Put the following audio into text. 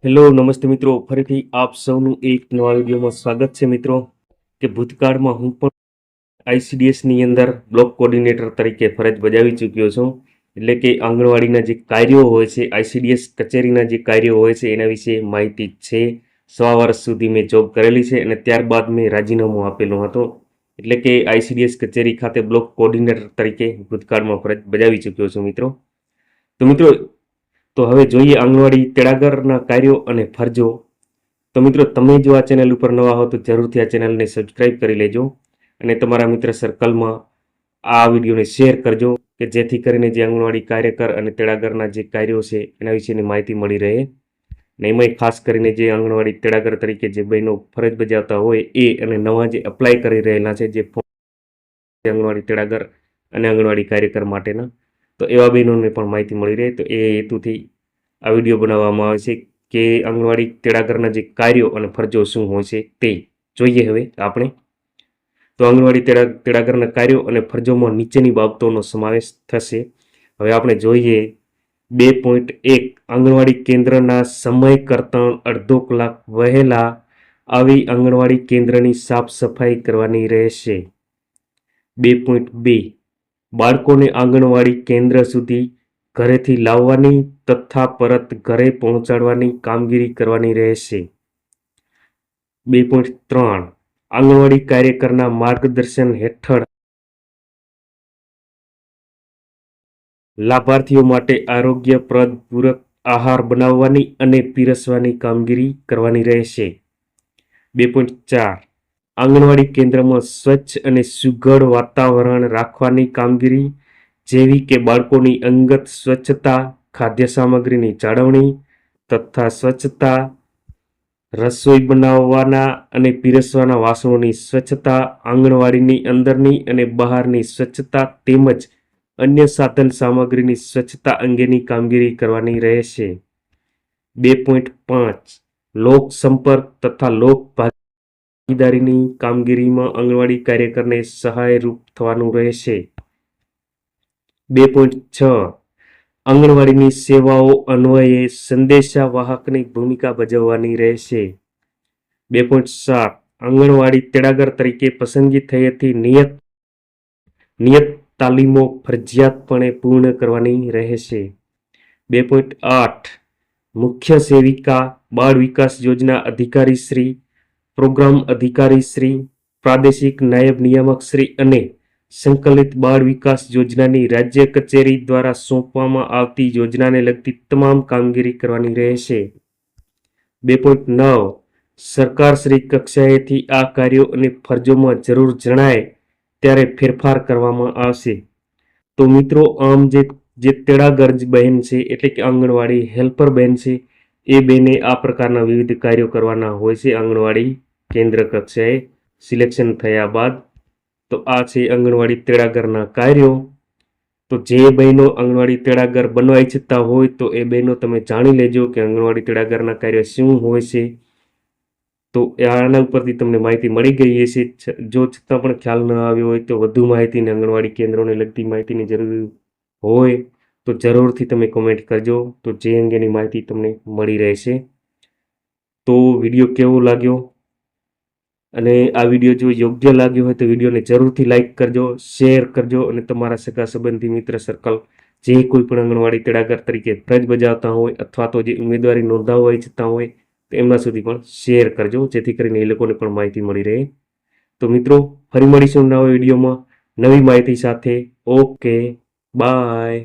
Hello નમસ્તે મિત્રો, ફરીથી આપ સૌનું એક નવા વિડીયોમાં સ્વાગત છે મિત્રો। કે ભૂતકાળમાં હું પણ આઈસીડીએસની અંદર બ્લોક કોર્ડિનેટર તરીકે ફરજ બજાવી ચૂક્યો છું। એટલે કે આંગણવાડીના જે કાર્યો હોય છે, આઈસીડીએસ કચેરીના જે કાર્યો હોય છે એના વિશે માહિતી છે। 1.5 વર્ષ સુધી મેં જોબ કરેલી છે અને ત્યારબાદ મેં રાજીનામું આપેલું હતું। એટલે કે આઈસીડીએસ કચેરી ખાતે બ્લોક કોર્ડિનેટર તરીકે ભૂતકાળમાં ફરજ બજાવી ચૂક્યો છું મિત્રો। તો મિત્રો, તો હવે જોઈએ આંગણવાડી તેડાગરના કાર્યો અને ફરજો। તો મિત્રો, તમે જો આ ચેનલ ઉપર નવા હો તો જરૂરથી આ ચેનલને સબસ્ક્રાઇબ કરી લેજો અને તમારા મિત્ર સર્કલમાં આ વિડીયોને શેર કરજો કે જેથી કરીને જે આંગણવાડી કાર્યકર અને તેડાગરના જે કાર્યો છે એના વિશેની માહિતી મળી રહે। ને એમાંય ખાસ કરીને જે આંગણવાડી તેડાગર તરીકે જે બહેનો ફરજ બજાવતા હોય એ અને નવા જે એપ્લાય કરી રહેલા છે જે આંગણવાડી તેડાગર અને આંગણવાડી કાર્યકર માટેના, તો એવા બહેનોને પણ માહિતી મળી રહે। તો એ હેતુથી આ વિડીયો બનાવવામાં આવે છે કે આંગણવાડી તેડાગરના જે કાર્યો અને ફરજો શું હોય છે તે જોઈએ હવે આપણે। તો આંગણવાડી તેડાગરના કાર્યો અને ફરજોમાં નીચેની બાબતોનો સમાવેશ થશે। હવે આપણે જોઈએ 2.1 આંગણવાડી કેન્દ્રના સમય કરતાં અડધો કલાક વહેલા આવી આંગણવાડી કેન્દ્રની સાફ સફાઈ કરવાની રહેશે। 2.2 બાળકોને આંગણવાડી કેન્દ્ર સુધી ઘરેથી લાવવાની તથા પરત ઘરે પહોંચાડવાની કામગીરી કરવાની રહેશે। 2.3 આંગણવાડી કાર્યકરના માર્ગદર્શન હેઠળ લાભાર્થીઓ માટે આરોગ્યપ્રદ પૂરક આહાર બનાવવાની અને પીરસવાની કામગીરી કરવાની રહેશે। 2.4 આંગણવાડી કેન્દ્રમાં સ્વચ્છ અને સુઘડ વાતાવરણ રાખવાની કામગીરી જેવી કે બાળકોની અંગત સ્વચ્છતા, ખાદ્ય સામગ્રીની જાળવણી તથા સ્વચ્છતા, રસોઈ બનાવવાના અને પીરસવાના વાસણોની સ્વચ્છતા, આંગણવાડીની અંદરની અને બહારની સ્વચ્છતા તેમજ અન્ય સાધન સામગ્રીની સ્વચ્છતા અંગેની કામગીરી કરવાની રહેશે। 2.5 લોક સંપર્ક તથા લોક ભાગીદારીની કામગીરીમાં આંગણવાડી કાર્યકરને સહાયરૂપ થવાનું રહેશે। 2.6 આંગણવાડીની સેવાઓ અન્વયે સંદેશાવાહકની ભૂમિકા ભજવવાની રહેશે। 2.7 આંગણવાડી તેડાગર તરીકે પસંદગી થયેથી નિયત તાલીમો ફરજિયાતપણે પૂર્ણ કરવાની રહેશે। 2.8 મુખ્ય સેવિકા, બાળ વિકાસ યોજના અધિકારી શ્રી, પ્રોગ્રામ અધિકારી શ્રી, પ્રાદેશિક નાયબ નિયામક શ્રી અને સંકલિત બાળ વિકાસ યોજનાની રાજ્ય કચેરી દ્વારા સોંપવામાં આવતી યોજનાને લગતી તમામ કામગીરી કરવાની રહેશે। 2.9 સરકારશ્રી કક્ષાએથી આ કાર્યો અને ફરજોમાં જરૂર જણાય ત્યારે ફેરફાર કરવામાં આવશે। તો મિત્રો, આમ જે તેડાગર બહેન છે એટલે કે આંગણવાડી હેલ્પર બહેન છે એ બેને આ પ્રકારના વિવિધ કાર્યો કરવાના હોય છે આંગણવાડી કેન્દ્ર કક્ષાએ સિલેક્શન થયા બાદ। તો આ છે આંગણવાડી તેડાગરના કાર્યો। તો જે બહેનો આંગણવાડી તેડાગર બનવા ઈચ્છતા હોય તો એ બહેનો તમે જાણી લેજો કે આંગણવાડી તેડાગરના કાર્ય શું હોય છે। તો આના ઉપરથી તમને માહિતી મળી ગઈ હશે। જો છતાં પણ ખ્યાલ ન આવ્યો હોય તો વધુ માહિતીને આંગણવાડી કેન્દ્રોને લગતી માહિતીની જરૂર હોય તો જરૂરથી તમે કોમેન્ટ કરજો, તો જે અંગેની માહિતી તમને મળી રહેશે। તો વિડીયો કેવો લાગ્યો અને આ વિડીયો જો યોગ્ય લાગ્યો હોય તો વિડીયોને જરૂરથી લાઈક કરજો, શેર કરજો અને તમારા સગા સંબંધી મિત્ર સર્કલ જે કોઈ પણ આંગણવાડી તેડાગર તરીકે ફરજ બજાવતા હોય અથવા તો જે ઉમેદવારી નોંધાવવા ઈચ્છતા હોય તો એમના સુધી પણ શેર કરજો જેથી કરીને એ લોકોને પણ માહિતી મળી રહે। તો મિત્રો, ફરી મળીશું નવા વિડીયોમાં નવી માહિતી સાથે। Okay, by.